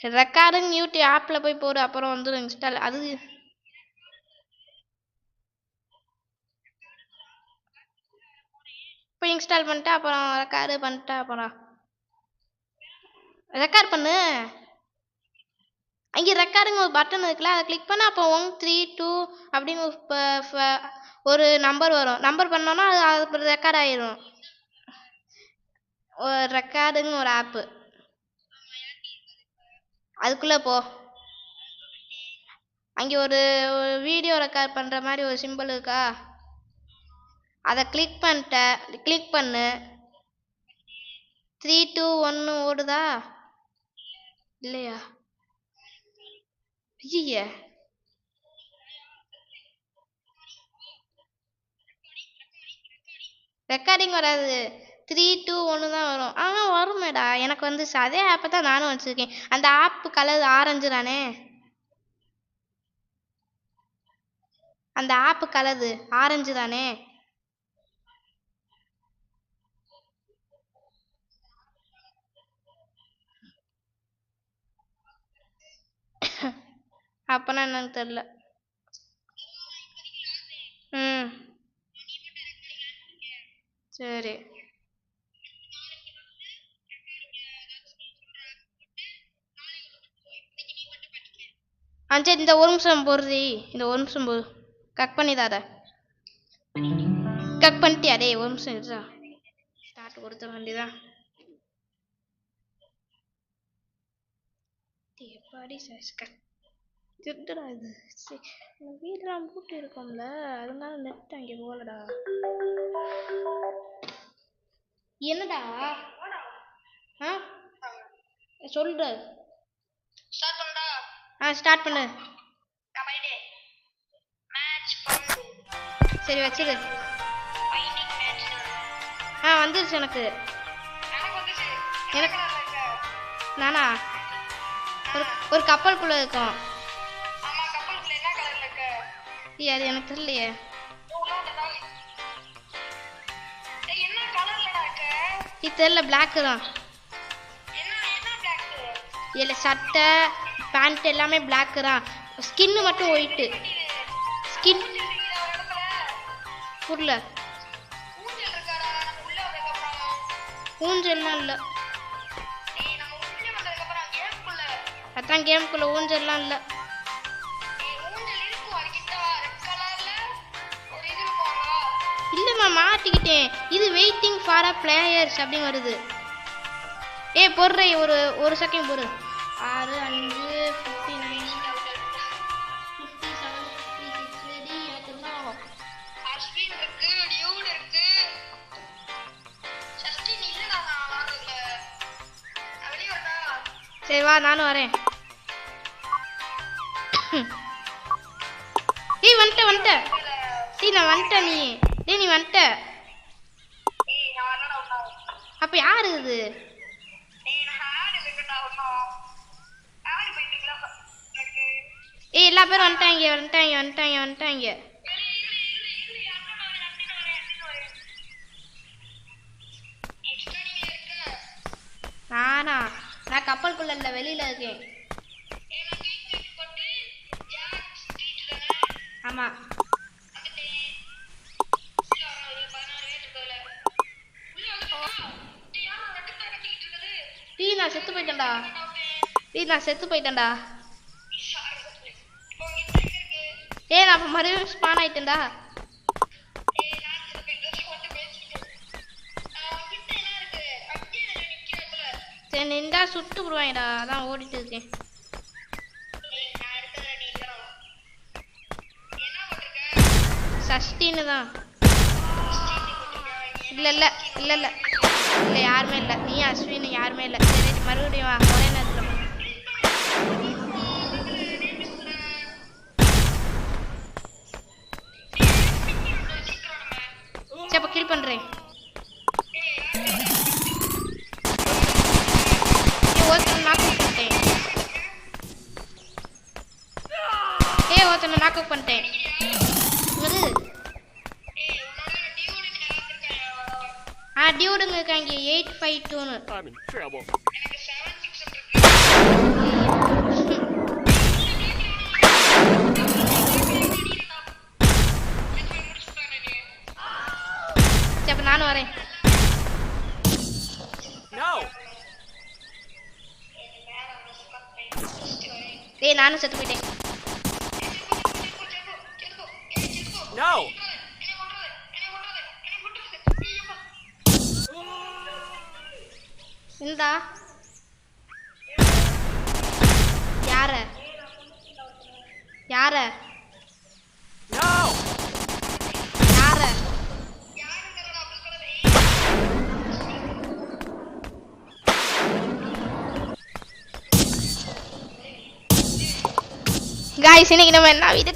Recording YouTube ஆப்பில் போய் போடு, அப்புறம் வந்துடும் இன்ஸ்டால். அது இப்போ இன்ஸ்டால் பண்ணிட்டு அப்புறம் ரெக்கார்டு பண்ணிட்டு அப்புறம் ரெக்கார்ட் பண்ணு. அங்கே ரெக்கார்டுங்க ஒரு பட்டன் இருக்குல்ல, அதை கிளிக் பண்ண அப்போ 1 3 2 அப்படின்னு ஒரு நம்பர் வரும். நம்பர் பண்ணோன்னா அது ரெக்கார்ட் ஆயிரும். ரெக்கார்டுங்க ஒரு ஆப்பு, அதுக்குள்ளே போ. அங்கே ஒரு வீடியோ ரெக்கார்ட் பண்ணுற மாதிரி ஒரு சிம்பிள் இருக்கா, அதை கிளிக் பண்ணு. 3 2 1 ஓடுதா இல்லையா? ஐய, ரெக்கார்டிங் வராது. 3 2 1 தான் வரும். வருமேடா. எனக்கு வந்துச்சு. அதே ஆப்பை தான் நானும் வச்சுருக்கேன். அந்த ஆப்பு கலர் ஆரஞ்சு தானே? அந்த ஆப்பு கலரு ஆரஞ்சு தானே? அப்பனா என்னன்னு தெரியல. ம் சரி. சரி, இந்த ஒரு நிமிஷம் போடுறி. இந்த ஒரு நிமிஷம் போடு. கட் பண்ணிடாத. கட் பண்ணிட்டியா? டே ஒரு நிமிஷம் இருடா. ஸ்டார்ட் கொடுத்த வேண்டியதான். எப்படி திருடுடா இது. வீடெல்லாம் பூட்டி இருக்கோம்ல, அதனால நெட் அங்கே போகலடா. என்னடா சொல்ற? ஸ்டார்ட் பண்ணு. சரி வச்சிரு. வந்துருச்சு எனக்கு. நானா ஒரு கப்பலுக்குள்ள இருக்கோம். அது எனக்கு தெரியலையே. இது தெரியல. பிளாக்கு தான். இல்லை, சட்டை பேண்ட் எல்லாமே பிளாக்கு தான். ஸ்கின்னு மட்டும் ஒயிட்டு. ஸ்கின் புரியல. ஊஞ்சல்லாம் இல்லை. அதான் கேமுக்குள்ள ஊஞ்சல்லாம் இல்லை. இல்லைம்மா, மாட்டிக்கிட்டேன். இது வெயிட்டிங் ஃபார் அ பிளேயர்ஸ் அப்படின்னு வருது. பொறுற ஒரு செகண்ட் பொறு. 6 5 59 57 56 ரெடி. எனக்கு என்ன ஆகும்? அஸ்வின் இருக்கு, டியூட் இருக்கு. சஸ்டின் இல்லடா, நான் வரல. வெளிய வரடா. சரி வா, நானும் வரேன். வந்துட்ட. நான் வந்துட்டேன். நீ வந்துட்ட. அப்ப யாரு இது? எல்லா பேரும் வந்துட்டாங்க. நான் கப்பலுக்குள்ள இல்ல, வெளியில இருக்கேன். ஆமா. நான் செத்து போயிட்டேன்டா. நான் மறுபடியும் ஸ்பான் ஆயிட்டேன்டா. சரி, நின்றா சுட்டு விடுவாங்கடா. அதான் ஓடிட்டு இருக்கேன். சஷ்டின்னு தான். இல்ல யாருமே இல்லை. நீ அஸ்வின் யாருமே இல்லை. சரி மறுபடியும் வா. ஒரே நேரத்தில் சரி, அப்போ கில் பண்றேன். ஒருத்தனை நாக் அவுட் பண்ணிட்டேன். டியூடுங்க இருக்காங்க 852 னு. டேய் நானும் செத்து போயிட்டேன். No. இந்தா யார யார No. யார गाइस இன்னைக்கு நம்ம என்ன வீடியோ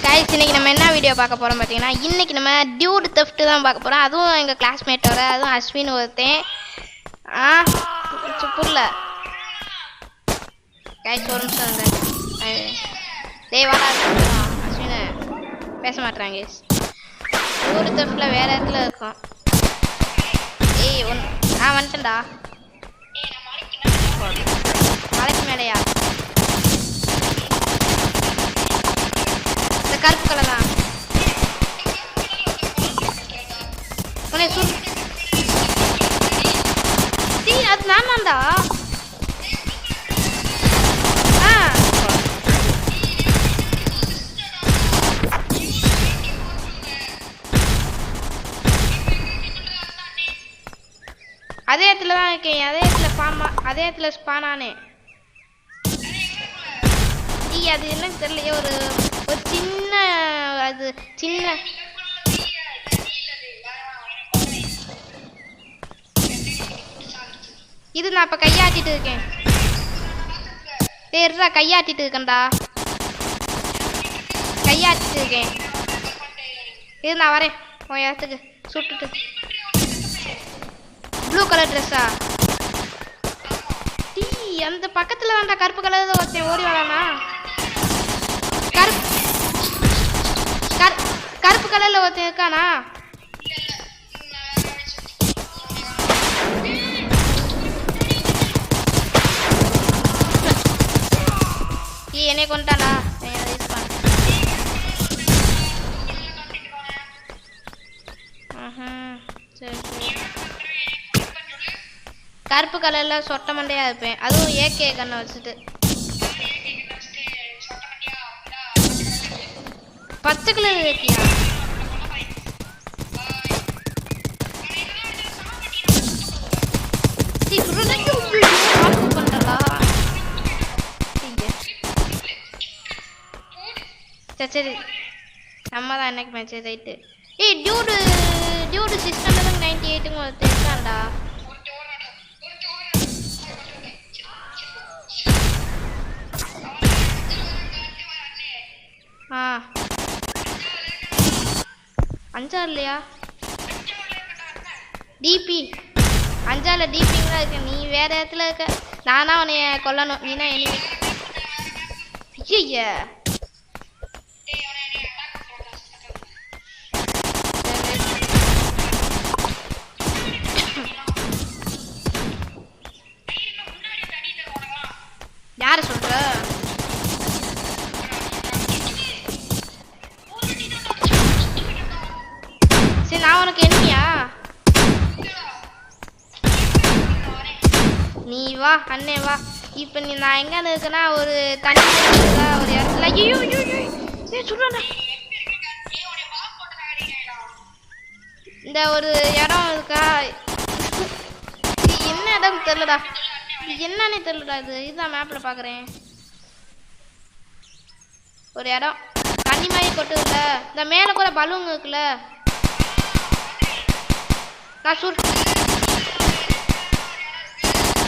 गाइस இன்னைக்கு நம்ம என்ன வீடியோ பார்க்க போறோம் பாத்தீங்கன்னா இன்னைக்கு நம்ம டியூட் தெஃப்ட் தான் பார்க்க போறோம். அதுவும் எங்க கிளாஸ்மேட்டோட அதுவும் அஸ்வின் ஒருத்தன் சுப்புல்ல गाइस ஒரு நிமிஷம் டேய் வாடா அஸ்வின் பேச மாட்டறாங்க गाइस. டியூட் தெஃப்ட்ல வேற இடத்துல இருக்கோம். ஏய் வந்துட்டேன்டா. ஏய் நான் மலைக்கு மேலயா கருப்பு கலர் தான் உனே சுர் டீ அது நான்டா. அதே இடத்துல தான் இருக்கேன். அதே இடத்துல அதே இடத்துல ஸ்பானானே. டீ அது என்னன்னு தெரியலையே ஒரு சின்ன அது சின்ன இது நான் இப்ப கையாட்டிட்டு இருக்கேன். டேய்ரா கையாட்டிட்டு இருக்கேன்டா. கையாட்டிட்டு இருக்கேன். இது நான் வரேன் உன் இடத்துக்கு சுட்டுட்டு. ப்ளூ கலர் ட்ரெஸ்ஸா? டீ அந்த பக்கத்துல வேண்டாம் கருப்பு கலர் ஒருத்தன் ஓடி வரானா? கருப்பு கலர்ல ஒருத்தன் இருக்கானா? என்னை கொண்டாடா சரி கருப்பு கலர்ல சொட்ட மண்டையா இருப்பேன். அதுவும் ஏகே கண்ணை வச்சுட்டு பச்சை கலர் இருக்கியா? சரி நம்ம தான் என்னைக்கு மேட்ச் ரைட்டு. ஏய் டியூடு சிஸ்டம்ல தான் 98ங்க ஒருத்தர் இருக்கான்டா. அஞ்சாறு இல்லையா? டிபி அஞ்சால டிபிங்க தான் இருக்க. நீ வேற இடத்துல இருக்க. நானா உன்னைய கொல்லணும். நீனா எனிமி. ஐயா யார சொல்ற? சரி நான் உனக்கு எனிமியா? நீ வா அண்ணே வா. இப்ப நான் எங்க இருக்கேன்னா ஒரு தண்ணி ஒரு இடத்துல. ஐயோ ஐயோ ஐயோ சொல்றா இந்த ஒரு இடம் இருக்கா? என்ன இடம் தெரியலடா. என்னன்னே தெரியலடா. இதுதான் மேப்ல பாக்குறேன். ஒரு இடம் தண்ணி மாதிரி கொட்டுதுல. இந்த மேல கூட பலூன் இருக்குல்ல.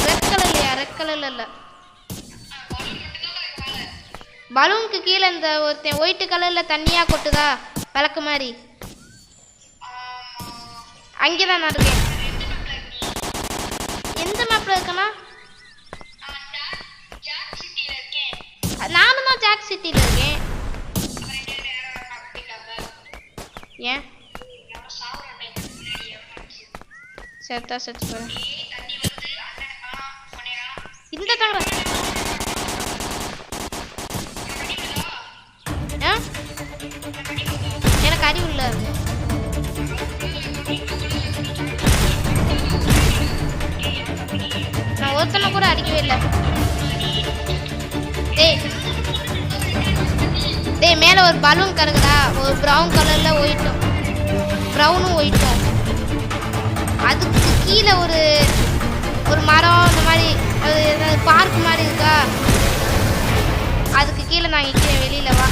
ரெட் கலர் இல்லையா? ரெட் கலர்ல இல்ல. பலூனுக்கு கீழே இந்த ஒருத்தன் ஒயிட் கலர்ல தண்ணியா கொட்டுதா விளக்கு மாதிரி. அங்கேதான் நான் இருக்கேன். எந்த மேப்ல இருக்கனா? நானும் தான் ஜாக் சிட்டில இருக்கேன். ஏன் செத்தா செத்து போறேன். இந்த தங்க கூட அடிக்கவே இல்லை. டேய் டேய் மேலே ஒரு பலூன் கிடக்குடா, ஒரு ப்ரௌன் கலரில் ஒயிட்டும், ப்ரௌனும் ஒயிட்டும். அதுக்கு கீழே ஒரு ஒரு மரம் இந்த மாதிரி, அது ஏதாவது பார்க் மாதிரி இருக்கா, அதுக்கு கீழே நான் நிற்கிறேன் வெளியில் வா.